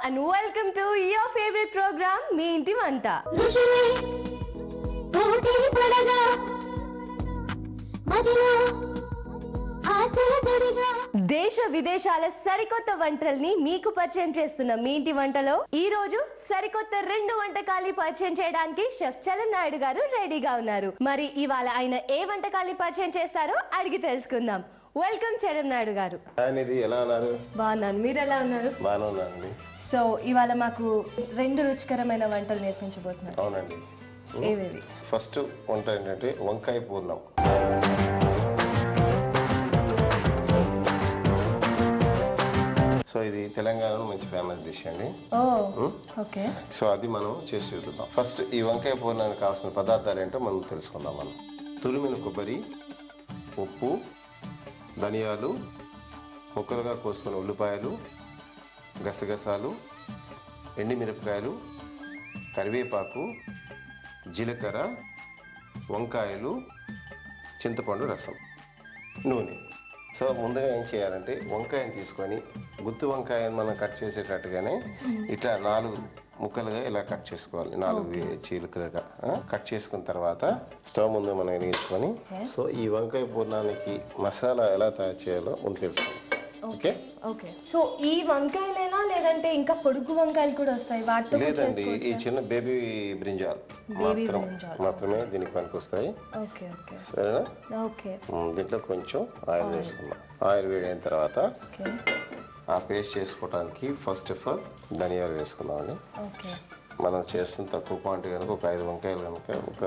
and welcome to your favorite program, Me Inti Vanta. దేశ విదేశాల సరికొత్త వంటల్ని మీకు పరిచయం చేస్తున్న మీ ఇంటి వంటలో ఈ రోజు సరికొత్త 2 వంటకాలు పరిచయం చేయడానికి షెఫ్ చలం నాయుడు గారు రెడీగా ఉన్నారు. మరి ఇవాళ ఆయన ఏ వంటకాలు పరిచయం చేస్తారో అడిగి తెలుసుకుందాం. వెల్కమ్ చలం నాయుడు గారు. ఎలా ఉన్నారు? బాగున్నాను, మీరు ఎలా ఉన్నారు? బాగున్నానండి. సో ఇవాళ మాకు 2 రుచికరమైన వంటలు నేర్పించబోతున్నారు. అవునండి. ఏవేవి? ఫస్ట్ వంట ఏంటంటే వంకాయ పూర్ణం. సో ఇది తెలంగాణలో మంచి ఫేమస్ డిష్ అండి. ఓకే. సో అది మనం చేసి చూద్దాం. ఫస్ట్ ఈ వంకాయ పూర్ణానికి కావాల్సిన పదార్థాలు ఏంటో మనం తెలుసుకుందాం. మనం తురిమిన కొబ్బరి, ఉప్పు, ధనియాలు, ముక్కలుగా కోసుకున్న ఉల్లిపాయలు, గసగసాలు, ఎండిమిరపకాయలు, కరివేపాకు, జీలకర్ర, వంకాయలు, చింతపండు రసం, నూనె. సో ముందుగా ఏం చేయాలంటే వంకాయని తీసుకొని గుత్తి వంకాయని మనం కట్ చేసేటట్టుగానే ఇట్లా 4 ముక్కలుగా ఇలా కట్ చేసుకోవాలి. 4 చీలికలుగా కట్ చేసుకున్న తర్వాత స్టవ్ ముందు మనం వెలిగించుకొని సో ఈ వంకాయ పూర్ణానికి మసాలా ఎలా తయారు చేయాలో ముందు తెలుసుకోవాలి. Okay okay. సో ఈ వంకాయలేనా లేదంటే ఇంకా పొడుగు వంకాయలు కూడా వస్తాయి? వాటితో లేదండి, ఈ చిన్న బేబీ బ్రింజాల్ మాత్రమే దీనికి పనికి వస్తాయి. Okay okay. సరేనా? ఓకే. దీంట్లో కొంచెం ఆయిల్ వేసుకుందాం. ఆయిల్ వేడైన తర్వాత ఆ పేస్ట్ చేసుకోవడానికి ఫస్ట్ ఆఫ్ ఆల్ ధనియాలు వేసుకుందామండి. ఓకే. మనం చేస్తున్న తక్కువ క్వాంటిటీ కనుక ఒక 5 వంకాయలు కనుక ఒక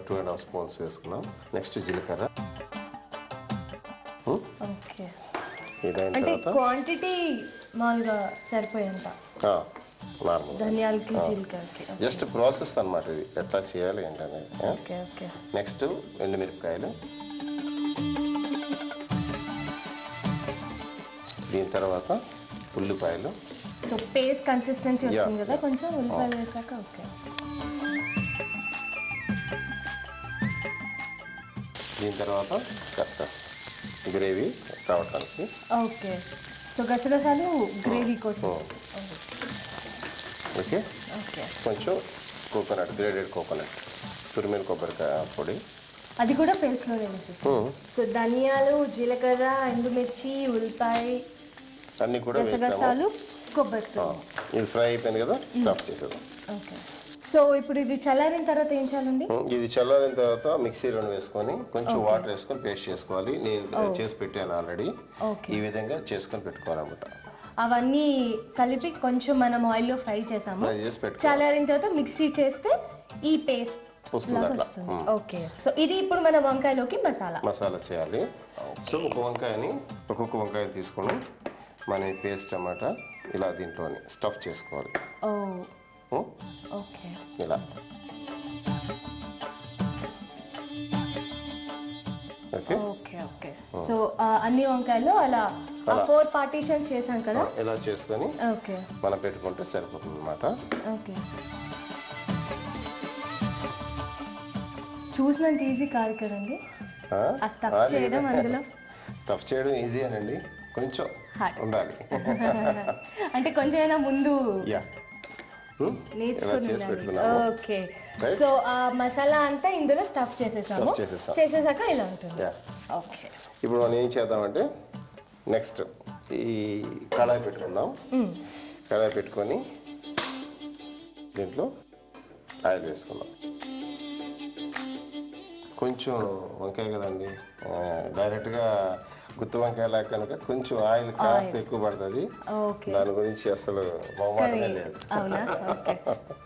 2.5 స్పూన్స్ వేసుకున్నాం. నెక్స్ట్ జీలకర్ర. ఓకే. ఇదైన అంటే తర్వాత క్వాంటిటీ మామూలుగా సరిపోయేంత నార్మల్ ధనియాలకి జీలకర్రకి జస్ట్ ప్రాసెస్ అన్నమాట. ఇది ఎట్లా చేయాలి ఏంటనేది. Okay okay. నెక్స్ట్ ఎండుమిరపకాయలు, దీని తర్వాత ఉల్లిపాయలు. సో పేస్ట్ కన్సిస్టెన్సీ వస్తుంది కదా కొంచెం ఉల్లిపాయలు వేసాక. ఓకే. దీని తర్వాత కస్కస్ గ్రేవీ రావడానికి. ఓకే. సో గసగసాలు గ్రేవీ కోసం. ఓకే. ఓకే. కొంచెం కోకోనట్, గ్రేడెడ్ కోకోనట్, తురిమిన కొబ్బరికాయ పొడి, అది కూడా పేస్ట్లో వేసేస్తాం. సో ధనియాలు, జీలకర్ర, ఎండుమిర్చి, ఉల్లిపాయ, అన్నీ కూడా గసగసాలు, కొబ్బరి. ఇది ఫ్రై అయిపోయింది కదా, స్టఫ్ చేసేద్దాం. ఓకే. సో ఇప్పుడు ఇది చల్లారిన తర్వాత ఏం చేయాలండి? ఇది చల్లారిన తర్వాత మిక్సీలో వేసుకొని కొంచెం వాటర్ వేసుకొని పేస్ట్ చేసుకోవాలి. నేను చేసి పెట్టాను ఆల్రెడీ. ఈ విధంగా చేసుకొని పెట్టుకోవాలన్నమాట. అవన్నీ కలిపి కొంచెం మనం ఆయిల్లో ఫ్రై చేసాము. చల్లారిన తర్వాత మిక్సీ చేస్తే ఈ పేస్ట్ వస్తుంది. ఓకే. సో ఇది ఇప్పుడు మన వంకాయలోకి మసాలా చేయాలి. సో ఒక్కొక్క వంకాయ తీసుకొని మనం ఈ పేస్ట్ అన్నమాట ఇలా దీంట్లోని స్టఫ్ చేసుకోవాలి. ఓకే. ఇలా. Okay okay okay. సో అన్ని వంకాయలు అలా 4 పార్టీషన్స్ చేసాం కదా, ఇలా చేసుకొని ఓకే మనం పెట్టుకుంటే సరిపోతుంది అన్నమాట. ఓకే. చూసినంత ఈజీ కాదు కదండి ఆ స్టఫ్ చేయడం. అందులో స్టఫ్ చేయడం ఈజీ అనండి, కొంచెం ఉండాలి. అంటే కొంచెమైనా ముందు నేర్చుకుని. ఓకే. సో ఆ మసాలా అంతా ఇందులో స్టఫ్ చేసేసాక ఇలా ఉంటుంది. ఓకే. ఇప్పుడు మనం ఏం చేద్దామంటే నెక్స్ట్ ఈ కళాయి పెట్టుకుందాం. కళాయి పెట్టుకొని దీంట్లో ఆయిల్ వేసుకుందాం. కొంచెం వంకాయ కదండి, డైరెక్ట్గా గుత్తి వంకాయ కనుక కొంచెం ఆయిల్ కాస్త ఎక్కువ పడుతుంది. దాని గురించి అసలు మొహమాటమే లేదు.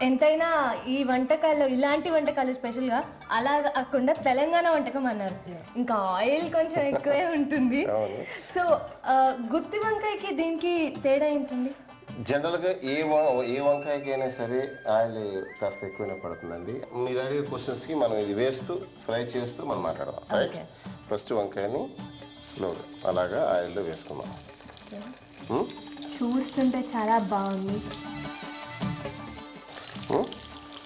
ఎంతైనా ఈ వంటకాలు, ఇలాంటి వంటకాలు స్పెషల్గా అలా కాకుండా తెలంగాణ వంటకం అన్నారు, ఇంకా ఆయిల్ కొంచెం ఎక్కువే ఉంటుంది. సో గుత్తి వంకాయకి దీనికి తేడా ఏంటండి? జనరల్గా ఏ వంకాయకైనా సరే ఆయిల్ కాస్త ఎక్కువనే పడుతుందండి. మీరు అడిగే క్వశ్చన్స్కి మనం ఇది వేస్తూ ఫ్రై చేస్తూ మనం మాట్లాడదాం. రైట్. ఫస్ట్ వంకాయని స్లోగా అలాగా ఆయిల్లో వేసుకుందాం. చూస్తుంటే చాలా బాగుంది.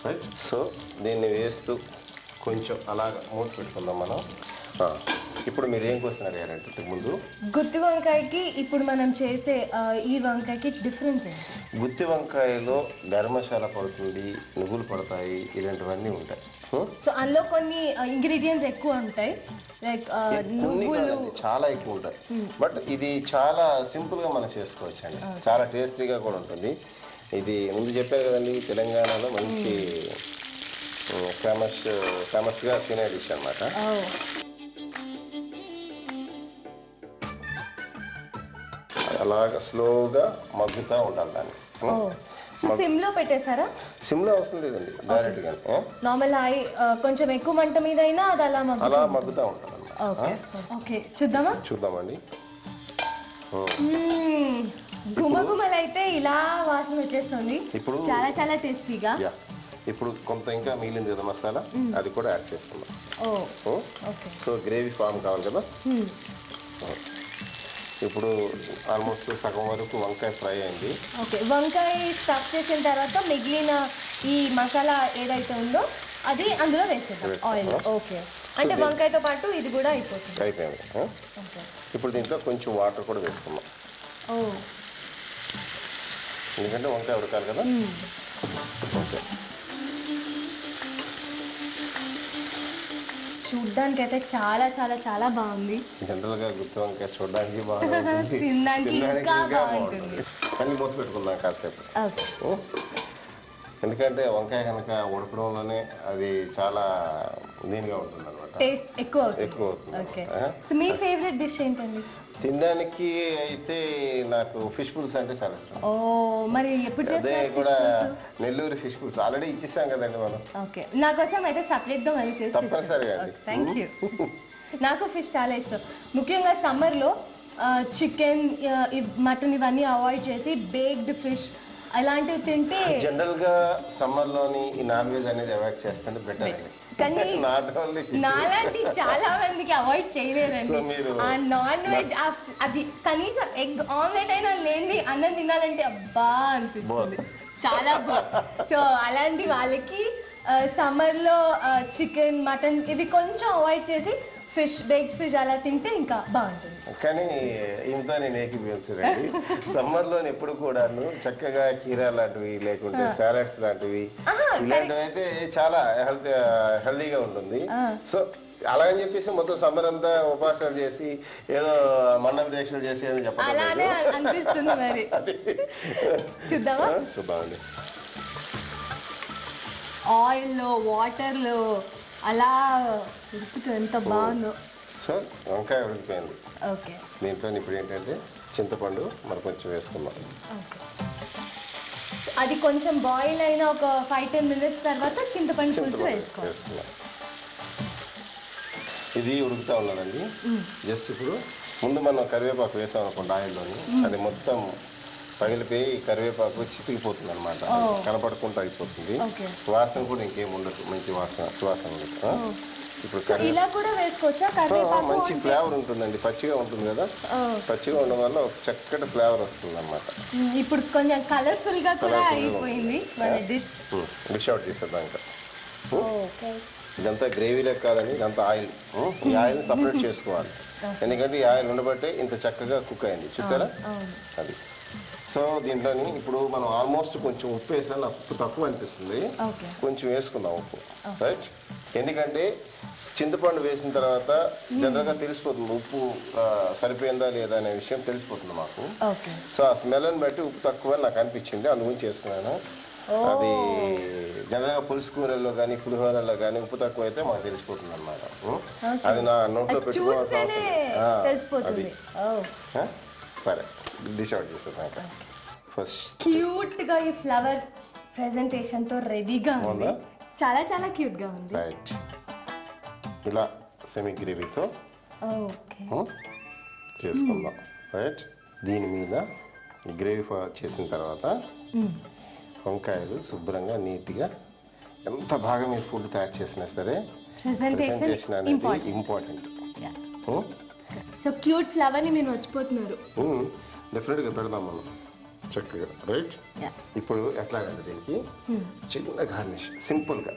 రైట్. సో దీన్ని వేస్తూ కొంచెం అలాగా మూత పెట్టుకుందాం మనం. ఇప్పుడు మీరు ఏం క్వశ్చన్ అడిగారంటే ఇంతకు ముందు గుత్తి వంకాయకి ఇప్పుడు మనం చేసే ఈ వంకాయకి డిఫరెన్స్ ఏంటి? గుత్తి వంకాయలో గరం మసాలా పడుతుంది, నువ్వులు పడతాయి, ఇలాంటివన్నీ ఉంటాయి. సో అందులో కొన్ని ఇంగ్రీడియంట్స్ ఎక్కువ ఉంటాయి, లైక్ నువ్వులు చాలా ఎక్కువ ఉంటాయి. బట్ ఇది చాలా సింపుల్గా మనం చేసుకోవచ్చు అండి, చాలా టేస్టీగా కూడా ఉంటుంది. ఇది ముందు చెప్పాను కదండి, తెలంగాణలో మంచి ఫేమస్గా తినే డిష్ అనమాట. అలాగా స్లోగా మగ్గుతూ ఉండాలి దాన్ని. సిమ్లో పెట్టేశారా? సిమ్లో అవసరం లేదండి, డైరెక్ట్గా నార్మల్ హై కొంచెం ఎక్కువ మంట మీద అయినా అది అలా మగ్గుతూ ఉంటుంది. ఓకే చూద్దామండి. గుమగుమలు అయితే ఇలా వాసన వచ్చేస్తుంది, ఇప్పుడు చాలా చాలా టేస్టీగా. ఇప్పుడు కొంత ఇంకా మిగిలింది కదా మసాలా, అది కూడా యాడ్ చేస్తున్నాం. సో గ్రేవీ ఫామ్ కావాలి కదా. ఇప్పుడు ఆల్మోస్ట్ సగం వరకు వంకాయ ఫ్రై అయింది. ఓకే, వంకాయ స్టఫ్ చేసిన తర్వాత మిగిలిన ఈ మసాలా ఏదైతే ఉందో అది అందులో వేసేద్దాం ఆయిల్. ఓకే, అంటే వంకాయతో పాటు ఇది కూడా అయిపోయింది. ఇప్పుడు దీంట్లో కొంచెం వాటర్ కూడా వేసుకున్నాం, ఎందుకంటే వంకాయ ఉడకాలి కదా. ఓకే, చూడ్డానికి అయితే చాలా చాలా చాలా బాగుంది. జనరల్ గా గుత్తి వంకాయ చూడడానికి బాగుంటుంది, తినడానికి ఇంకా బాగుంటుంది. కానీ మూత పెట్టుకుందాం కాసేపు, ఎందుకంటే వంకాయ కనుక ఉడకడంలోనే అది చాలా దీనిగా ఉంటుంది అనమాట, టేస్ట్ ఎక్కువ అవుతుంది. ఓకే, సో మీ ఫేవరెట్ డిష్ ఏంటండి? తినడానికి అయితే నాకు ఫిష్ పులుసు అంటే చాలా ఇష్టం. ఓ, మరి ఎప్పుడు చేస్తారు? కూడా నెల్లూరు ఫిష్ పులుసు ఆల్రెడీ ఇచ్చేసాం కదండి మనం. ఓకే, నా కోసం అయితే సపరేట్ గా మళ్ళీ చేసి తప్పనిసరిగా. Thank you. నాకు ఫిష్ చాలా ఇష్టం, ముఖ్యంగా సమ్మర్లో చికెన్ మటన్ ఇవన్నీ అవాయిడ్ చేసి బేక్డ్ ఫిష్ అలాంటివి తింటే. జనరల్ గా సమ్మర్ లోని ఈ నాన్ వెజ్ అనేది అవాయిడ్ చేస్తే బెటర్. కానీ నాలాంటి చాలా మందికి అవాయిడ్ చేయలేదండి ఆ నాన్ వెజ్. అది కనీసం ఎగ్ ఆమ్లెట్ అయినా లేని అన్నం తినాలంటే అబ్బా అనిపిస్తుంది, చాలా బాగుంది. సో అలాంటి వాళ్ళకి సమ్మర్లో చికెన్ మటన్ ఇవి కొంచెం అవాయిడ్ చేసి ఫిష్ బేక్డ్ ఫిష్ అలా తింటే ఇంకా బాగుంటుంది. కానీ ఇంత నేను ఏకీభవించండి, సమ్మర్లో ఎప్పుడు కూడాను చక్కగా కీరా లాంటివి లేకుంటే సాలడ్స్ లాంటివి ఇలాంటివి అయితే చాలా హెల్దీగా ఉంటుంది. సో అలాగని చెప్పేసి మొత్తం సమ్మర్ అంతా ఉపాసాలు చేసి ఏదో మండల దీక్షలు చేసి అని అలానే అనిపిస్తుంది. మరి చూద్దామండి. ఆయిల్లో వాటర్లో అలా ఉడుకుతుంది, ఎంత బాగుందో. సో వంకాయ ఉడికిపోయింది. ఓకే, దీంట్లో ఇప్పుడు ఏంటంటే చింతపండు మరి కొంచెం వేసుకుందాం. అది కొంచెం బాయిల్ అయిన ఒక 5-10 minutes తర్వాత చింతపండు పులుసు వేసుకుందాం. ఇది ఉడుకుతా ఉన్నదండి. జస్ట్ ఇప్పుడు ముందు మనం కరివేపాకు వేసాం అనుకోండి ఆయిల్లోని, అది మొత్తం పగిలిపోయి కరివేపాకు చితికిపోతుంది అనమాట, కనపడకుండా అయిపోతుంది. వాసన కూడా ఇంకేం ఉండదు, మంచి వాసన సువాసన ఉండదు. ఇప్పుడు ఇలా కూడా వేసుకోవచ్చా? మంచి ఫ్లేవర్ ఉంటుందండి, పచ్చిగా ఉంటుంది కదా, పచ్చిగా ఉండడం వల్ల ఒక చక్కటి ఫ్లేవర్ వస్తుంది అనమాట. ఇప్పుడు కొంచెం కలర్ఫుల్ గా కూడా అయిపోయింది మన డిష్. డిష్ అవుట్ చేసేద్దాం. ఇంకా ఇదంతా గ్రేవీలో కాదండి, ఇదంతా ఆయిల్. ఈ ఆయిల్ని సపరేట్ చేసుకోవాలి, ఎందుకంటే ఈ ఆయిల్ ఉండబట్టే ఇంత చక్కగా కుక్ అయింది, చూసారా అది. సో దీంట్లోని ఇప్పుడు మనం ఆల్మోస్ట్ కొంచెం ఉప్పు వేసినా నాకు ఉప్పు తక్కువ అనిపిస్తుంది, కొంచెం వేసుకుందాం ఉప్పు, రైట్. ఎందుకంటే చింతపండు వేసిన తర్వాత జనరల్గా తెలిసిపోతుంది ఉప్పు సరిపోయిందా లేదా అనే విషయం తెలిసిపోతుంది మాకు. సో ఆ స్మెల్ని బట్టి ఉప్పు తక్కువ నాకు అనిపించింది, అందుగురించి చేసుకున్నాను. అది జనరల్గా పులుసు కూరల్లో కానీ పులిహోరలో కానీ ఉప్పు తక్కువ అయితే మాకు తెలిసిపోతుంది అనమాట. అది నా నోట్లో పెట్టుకోవాల్సిన అది. సరే, డిష్ అవుట్ చేస్తాను. ఫస్ట్ క్యూట్ గా ఈ ఫ్లవర్ ప్రెజెంటేషన్ తో రెడీగా ఉంది, చాలా చాలా క్యూట్ గా ఉంది. రైట్, ఇలా సెమీ గ్రేవీతో చేసుకుందాం. రైట్, దీని మీద గ్రేవీ చేసిన తర్వాత వంకాయలు శుభ్రంగా నీట్గా, ఎంత బాగా మీరు ఫుడ్ తయారు చేసినా సరే ప్రెజెంటేషన్ అనేది ఇంపార్టెంట్. సో క్యూట్ ఫ్లవర్ని మీరు వచ్చిపోతున్నారు. డెఫినెట్గా పెడదాం మనం చక్కగా. రైట్, ఇప్పుడు ఎట్లాగంటే దీనికి చిన్న గార్నిష్ సింపుల్గా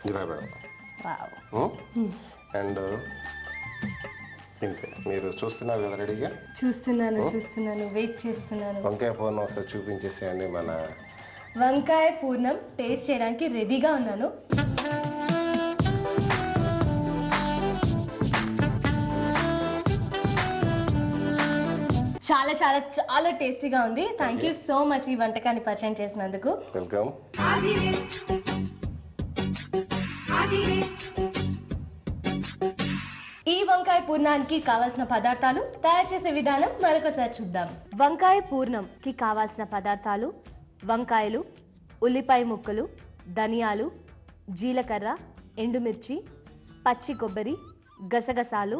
ఇలా పెడదాం. అండ్ ఇంతే. మీరు చూస్తున్నారు కదా రెడీగా? చూస్తున్నాను, వెయిట్ చేస్తున్నాను. వంకాయ పూర్ణం ఒకసారి చూపించేసేయండి. మన వంకాయ పూర్ణం టేస్ట్ చేయడానికి రెడీగా ఉన్నాను. చాలా చాలా చాలా టేస్టీగా ఉంది. థ్యాంక్ యూ సో మచ్ ఈ వంటకాన్ని పరిచయం చేసినందుకు. వెల్కమ్. ఈ వంకాయ పూర్ణానికి కావాల్సిన పదార్థాలు, తయారు చేసే విధానం మరొకసారి చూద్దాం. వంకాయ పూర్ణంకి కావాల్సిన పదార్థాలు: వంకాయలు, ఉల్లిపాయ ముక్కలు, ధనియాలు, జీలకర్ర, ఎండుమిర్చి, పచ్చి కొబ్బరి, గసగసాలు,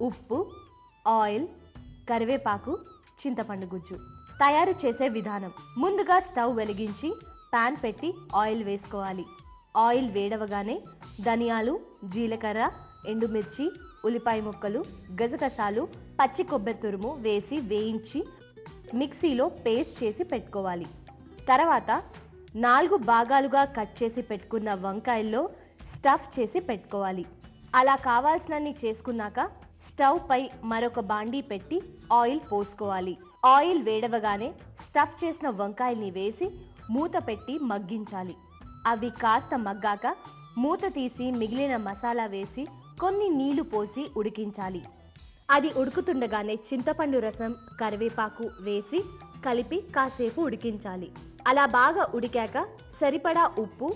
ఉప్పు, ఆయిల్, కరివేపాకు, చింతపండు గుజ్జు. తయారు చేసే విధానం: ముందుగా స్టవ్ వెలిగించి పాన్ పెట్టి ఆయిల్ వేసుకోవాలి. ఆయిల్ వేడవగానే ధనియాలు, జీలకర్ర, ఎండుమిర్చి, ఉల్లిపాయ ముక్కలు, గసగసాలు, పచ్చి కొబ్బరి తురుము వేసి వేయించి మిక్సీలో పేస్ట్ చేసి పెట్టుకోవాలి. తర్వాత 4 భాగాలుగా కట్ చేసి పెట్టుకున్న వంకాయల్లో స్టఫ్ చేసి పెట్టుకోవాలి. అలా కావాల్సినన్ని చేసుకున్నాక స్టవ్ పై మరొక బాండీ పెట్టి ఆయిల్ పోసుకోవాలి. ఆయిల్ వేడవగానే స్టఫ్ చేసిన వంకాయని వేసి మూత పెట్టి మగ్గించాలి. అవి కాస్త మగ్గాక మూత తీసి మిగిలిన మసాలా వేసి కొన్ని నీళ్లు పోసి ఉడికించాలి. అది ఉడుకుతుండగానే చింతపండు రసం, కరివేపాకు వేసి కలిపి కాసేపు ఉడికించాలి. అలా బాగా ఉడికాక సరిపడా ఉప్పు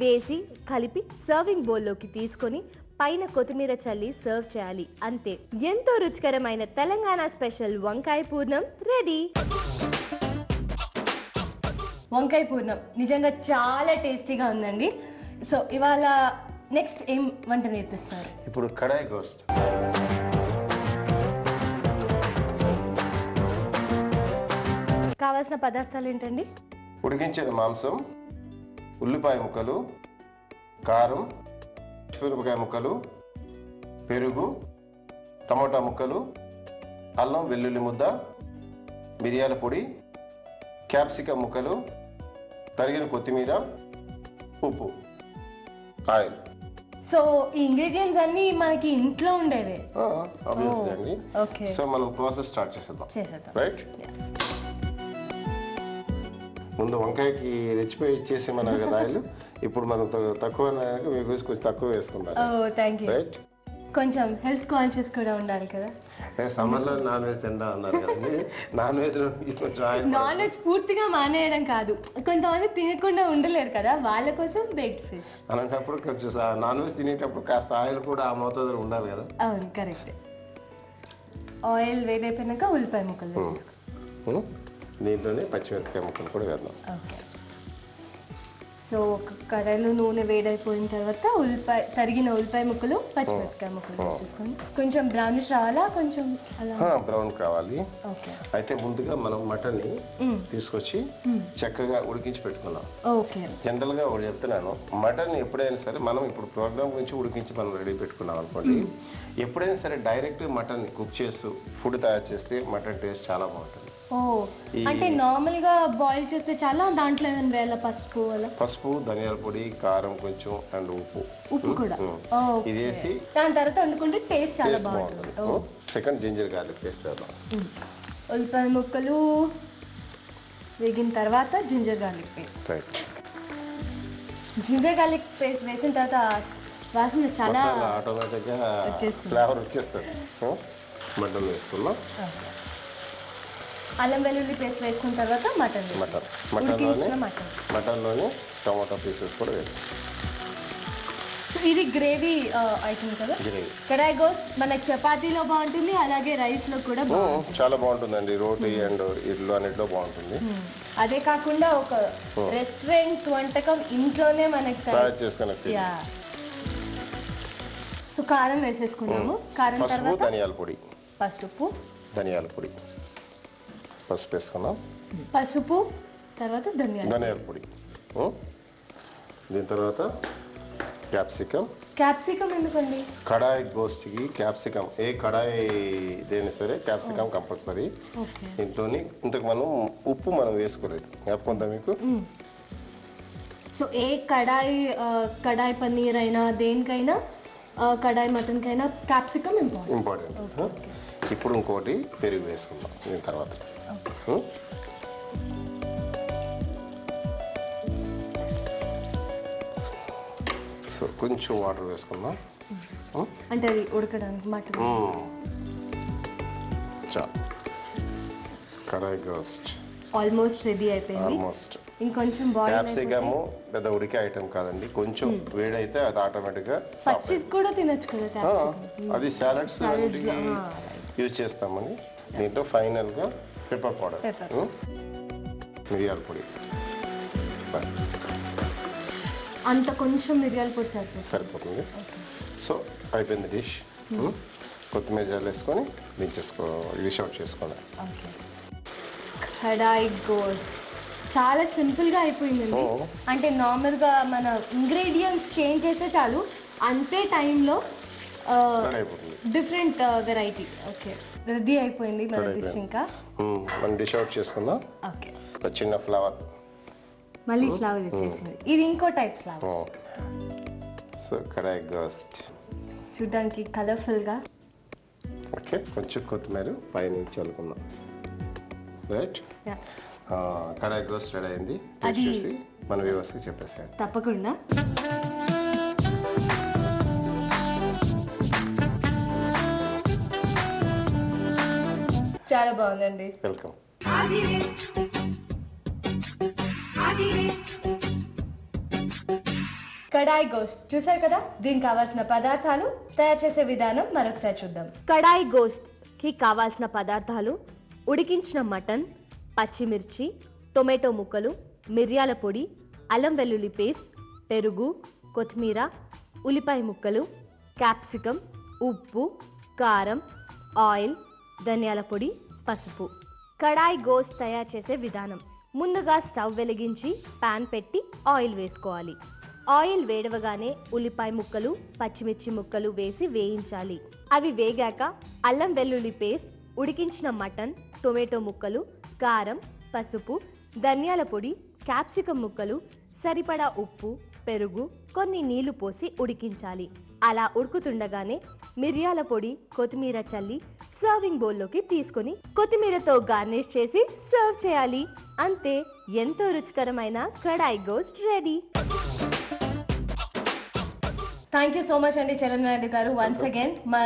వేసి కలిపి సర్వింగ్ బౌల్లోకి తీసుకొని పైన కొత్తిమీర చల్లి సర్వ్ చేయాలి. అంతే, ఎంతో రుచికరమైన తెలంగాణ స్పెషల్ వంకాయ పూర్ణం రెడీ. వంకాయ పూర్ణం నిజంగా చాలా టేస్టీగా ఉందండి. సో ఇవాళ నెక్స్ట్ ఏం వంట నేర్పిస్తారు? ఇప్పుడు కడాయి గోస్ట్. కావాల్సిన పదార్థాలు ఏంటండి? ఉడికించిన మాంసం, ఉల్లిపాయ ముక్కలు, కారం, మిరపకాయ ముక్కలు, పెరుగు, టమాటా ముక్కలు, అల్లం వెల్లుల్లి ముద్ద, మిరియాల పొడి, క్యాప్సికమ్ ముక్కలు, తరిగిన కొత్తిమీర, ఉప్పు, ఆయిల్. సో ఈ ఇంగ్రీడియంట్స్ అన్ని మనకి ఇంట్లో ఉండేవే. ఆబ్వియస్లీ అండి. ఓకే, సో మనం ప్రాసెస్ స్టార్ట్ చేసేద్దాం. రైట్. ముందు వంకాయకి రెచ్చిపోయి ఇచ్చేసేమన్నారు కదా ఆయిల్. ఇప్పుడు మనం తక్కువ మీకు కొంచెం తక్కువ వేసుకుందాం. Thank you. రైట్. కొంచెం హెల్త్ కాన్షియస్ కూడా ఉండాలి కదా. సమ్మర్లో నాన్ వెజ్ తింటా అన్నారు కదండి. నాన్ వెజ్లో కొంచెం ఆయిల్. నాన్ వెజ్ పూర్తిగా మానేయడం కాదు, కొంతమంది తినకుండా ఉండలేరు కదా, వాళ్ళ కోసం బేక్డ్ ఫిష్. అలాంటప్పుడు కొంచెం నాన్ వెజ్ తినేటప్పుడు కాస్త ఆయిల్ కూడా ఆ మోతాదులో ఉండాలి కదా. అవును, కరెక్ట్. ఆయిల్ వేడైపోయినాక ఉల్లిపాయ ముక్కలు వేసుకో. దీంట్లోనే పచ్చిమిరపకాయ ముక్కలు కూడా వేద్దాం. ఓకే. సో ఒక కడాయిలో నూనె వేడైపోయిన తర్వాత తరిగిన ఉల్లిపాయ ముక్కలు, పచ్చిమిరపకాయ ముక్కలు వేసుకోండి. కొంచెం బ్రౌనిష్ రావాలా? కొంచెం అలా బ్రౌన్ కావాలి. ఓకే. అయితే ముందుగా మనం మటన్ని తీసుకొచ్చి చక్కగా ఉడికించి పెట్టుకున్నాం. ఓకే. జనరల్గా ఒకటి చెప్తున్నాను, మటన్ ఎప్పుడైనా సరే మనం ఇప్పుడు ప్రోగ్రామ్ గురించి ఉడికించి మనం రెడీ పెట్టుకున్నాం అనుకోండి, ఎప్పుడైనా సరే డైరెక్ట్ మటన్ కుక్ చేస్తూ ఫుడ్ తయారు చేస్తే మటన్ టేస్ట్ చాలా బాగుంటుంది. ఓ, అంటే నార్మల్ గా బాయిల్ చేస్తే చాలా, దాంట్లో ఏమైనా వేయాలా? పసుపు, ధనియాల పొడి, కారం కొంచెం అండ్ ఉప్పు కూడా ఇది వేసి దాని తర్వాత వండుకుంటే టేస్ట్ చాలా బాగుంటుంది. సెకండ్ జింజర్ గార్లిక్ పేస్ట్ వేద్దాం. ఉల్లిపాయ ముక్కలు వేగిన తర్వాత ginger garlic paste. Right. Ginger garlic paste వేసిన తర్వాత వాసన చాలా ఆటోమేటిక్గా ఫ్లేవర్ వచ్చేస్తుంది. మటన్ వేసుకున్నాం. అల్లం వెల్లుల్లి పేస్ట్ వేసుకున్న తర్వాత మటన్లోని టమాటా పీసెస్ కూడా వేస్తాం. సో ఇది గ్రేవీ ఐటమ్ కదా. కడాయి గోస్ట్ మనకి చపాతీలో బాగుంటుంది, అలాగే రైస్లో కూడా చాలా బాగుంటుందండి. రోటీ అండ్ ఇడ్లు అన్నిట్లో బాగుంటుంది. అదే కాకుండా ఒక రెస్టారెంట్ వంటకం ఇంట్లోనే మనకి తయారు చేసుకుని. సో కారం వేసేసుకున్నాము. కారం తర్వాత ధనియాల పొడి, ధనియాల పొడి, పసుపు వేసుకున్నాం. పసుపు తర్వాత ధనియాల పొడి. దీని తర్వాత క్యాప్సికమ్ ఎందుకండి? కడాయి గోస్ట్కి క్యాప్సికమ్, ఏ కడాయి దేని సరే క్యాప్సికమ్ కంపల్సరీ. ఇంట్లోని ఇంతకు మనం ఉప్పు మనం వేసుకోలేదు, జ్ఞాపకం మీకు. సో ఏ కడాయి పన్నీర్ అయినా దేనికైనా కడాయి మటన్కైనా క్యాప్సికమ్ ఇంపార్టెంట్. ఇప్పుడు ఇంకోటి పెరుగు వేసుకుందాం దీని తర్వాత. సో కొంచెం వాటర్ వేసుకుందాం అంటే అది ఉడకడానికి మటన్. చాలు. కడాయి గోస్ట్ ఆల్మోస్ట్ రెడీ అయిపోయింది. ఆల్మోస్ట్. ఇంకొంచెం బాయిల్ క్యాప్సికమ్ పెద్ద ఉడికే ఐటమ్ కాదండి, కొంచెం వేడైతే అది ఆటోమేటిక్గా పచ్చిది కూడా తినొచ్చు కదా క్యాప్సికమ్. అది సాలడ్స్ యూజ్ చేస్తామని. దీంట్లో ఫైనల్గా పెప్పర్ పౌడర్, మిరియాల పొడి, అంత కొంచెం మిరియాల పొడి సరిపోతుంది. సో అయిపోయింది డిష్. కొత్తిమీర జల్లేసుకొని డిష్ అవుట్ చేసుకోండి. కడాయి గోస్ట్ చాలా సింపుల్గా అయిపోయిందండి. అంటే నార్మల్గా మన ఇంగ్రీడియంట్స్ చేంజ్ చేస్తే చాలు, అంతే టైంలో డిఫరెంట్ వెరైటీ. ఓకే, రెడీ అయిపోయింది మన డిష్. ఇంకా మనం డిష్ అవుట్ చేసుకుందాం. ఓకే, ఒక చిన్న ఫ్లవర్, మళ్ళీ ఫ్లవర్ వచ్చేసింది. ఇది ఇంకో టైప్ ఫ్లవర్. సో కడాయి గోస్ట్ చూడడానికి కలర్ఫుల్గా. ఓకే, కొంచెం కొత్తిమీర పైనుంచి చల్లుకుందాం. రైట్, కడాయి గోస్ట్ రెడీ అయింది. టేస్ట్ చూసి మన వ్యూవర్స్కి చెప్పేసాను. తప్పకుండా. చాలా బాగుందండి. వెల్కమ్. కడాయి గోస్ట్ చూసారు కదా. దీనికి కావాల్సిన పదార్థాలు, తయారు చేసే విధానం మరొకసారి చూద్దాం. కడాయి గోస్ట్కి కావాల్సిన పదార్థాలు: ఉడికించిన మటన్, పచ్చిమిర్చి, టొమాటో ముక్కలు, మిరియాల పొడి, అల్లం వెల్లుల్లి పేస్ట్, పెరుగు, కొత్తిమీర, ఉల్లిపాయ ముక్కలు, క్యాప్సికమ్, ఉప్పు, కారం, ఆయిల్, ధనియాల పొడి, పసుపు. కడాయి గోస్ట్ తయారు చేసే విధానం: ముందుగా స్టవ్ వెలిగించి పాన్ పెట్టి ఆయిల్ వేసుకోవాలి. ఆయిల్ వేడవగానే ఉల్లిపాయ ముక్కలు, పచ్చిమిర్చి ముక్కలు వేసి వేయించాలి. అవి వేగాక అల్లం వెల్లుల్లి పేస్ట్, ఉడికించిన మటన్, టొమాటో ముక్కలు, కారం, పసుపు, ధనియాల పొడి, క్యాప్సికమ్ ముక్కలు, సరిపడా ఉప్పు, పెరుగు, కొన్ని నీళ్లు పోసి ఉడికించాలి. అలా ఉడుకుతుండగానే మిరియాల పొడి, కొత్తిమీర చల్లి సర్వింగ్ బౌల్లోకి తీసుకొని కొత్తిమీరతో గార్నిష్ చేసి సర్వ్ చేయాలి. అంతే, ఎంతో రుచికరమైన kadai gosht ready. Thank you so much అండి చలమనాయుడు గారు. వన్స్ అగైన్ మా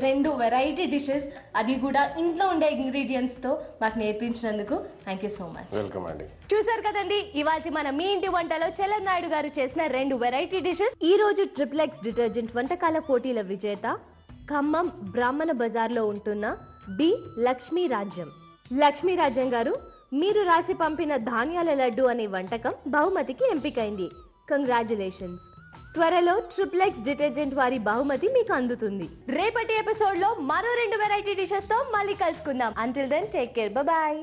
2 వెరైటీ డిషెస్, అది కూడా ఇంట్లో ఉండే ఇంగ్రీడియంట్స్తో మాకు నేర్పించినందుకు thank you so much. Welcome అండి. చూసారు కదండి, ఇవాళ మన మీ ఇంటి వంటలో చలమనాయుడు గారు చేసిన 2 వెరైటీ డిషెస్. ఈ రోజు ట్రిప్లెక్స్ డిటర్జెంట్ వంటకాల పోటీల విజేత ఖమ్మం బ్రాహ్మణ బజార్లో ఉంటున్న బి లక్ష్మీరాజ్యం. లక్ష్మీరాజ్యం గారు, మీరు రాసి పంపిన ధాన్యాల లడ్డు అనే వంటకం బహుమతికి ఎంపికైంది. కంగ్రాచులేషన్స్. త్వరలో ట్రిప్లెక్స్ డిటర్జెంట్ వారి బహుమతి మీకు అందుతుంది. రేపటి ఎపిసోడ్ లో మరో 2 వెరైటీ డిషెస్ తో మళ్ళీ కలుసుకుందాం. Until then take care, bye bye.